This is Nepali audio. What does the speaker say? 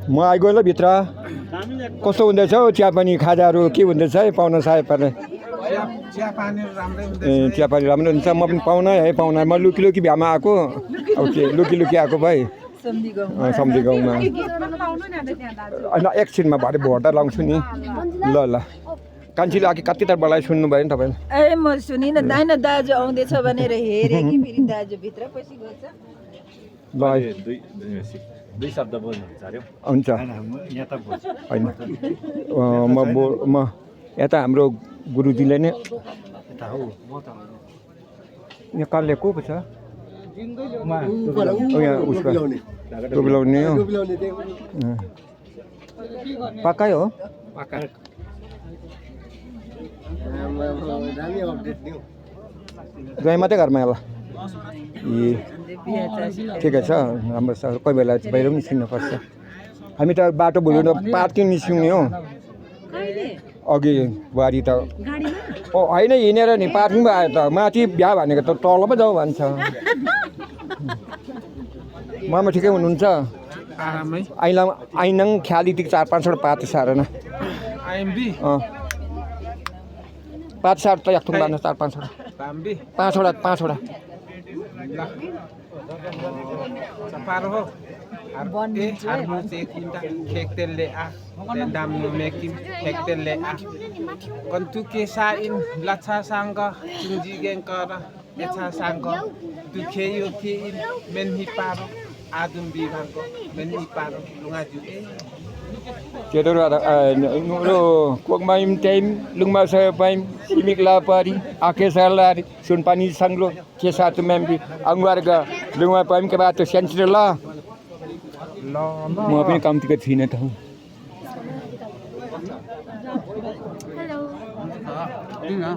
म आइगयो ल भित्र कस्तो हुँदैछ हौ चियापानी खाजाहरू के हुँदैछ है पाहुना साहेब चिया पानी राम्रै ए चियापानी राम्रो हुन्छ म पनि पाहुना है पाहुना म लुकी लुकी भ्यामा आएको अब के लुकी लुकी आएको भाइ सम्धी गाउँमा होइन एकछिनमा भरे भोट लाउँछु नि ल ल कान्छीले अघि कति तार बोलाइ सुन्नु भयो नि तपाईँले ए म सुनिनँ दाइन दाजु आउँदैछ भनेर हेरेँ कि फेरि दाजु भित्र पसी गएछ ल दुई शब्द बोल्नु अरे हुन्छ यहाँ त बोल्छ होइन म यता हाम्रो गुरुजीले नै यता हो म त यहाँ कसले को पो छ यहाँ उसको टोपिलाउने हो पक्कै हो गए मात्रै घरमा होला ए ठिकै छ राम्रो छ कोही बेला बाहिर पनि निस्किनुपर्छ हामी त बाटो भुल्नु पार्किङ निस्किने हो अघि बुहारी त होइन हिँडेर नि पार्किङमा आयो त माथि बिहा भनेको त तल पो जाऊ भन्छ मामा ठिकै हुनुहुन्छ आरामै आइनाङ ख्यालीदेखि 4-5वटा पाते सारेन आइएमबी पाते सार त याक्थुङ बाँध्नु 4-5वटा Bambi 5वटा Saparo ho. Armu sekinta kektelle a. Damno mekin kektelle a. Kontu kesain latsa sangga tunji gengkara. Etsa sangga tu keyo kein men hiparo adum bivango men hiparo lungaju e. Kedoro ada nulo kuagmaim time lungma saya paim simik lapari ake salari sun pani sanglo ke satu membi ang warga lungma paim ke batu sentrala mo पनि काम टिकट थिएन त Hello.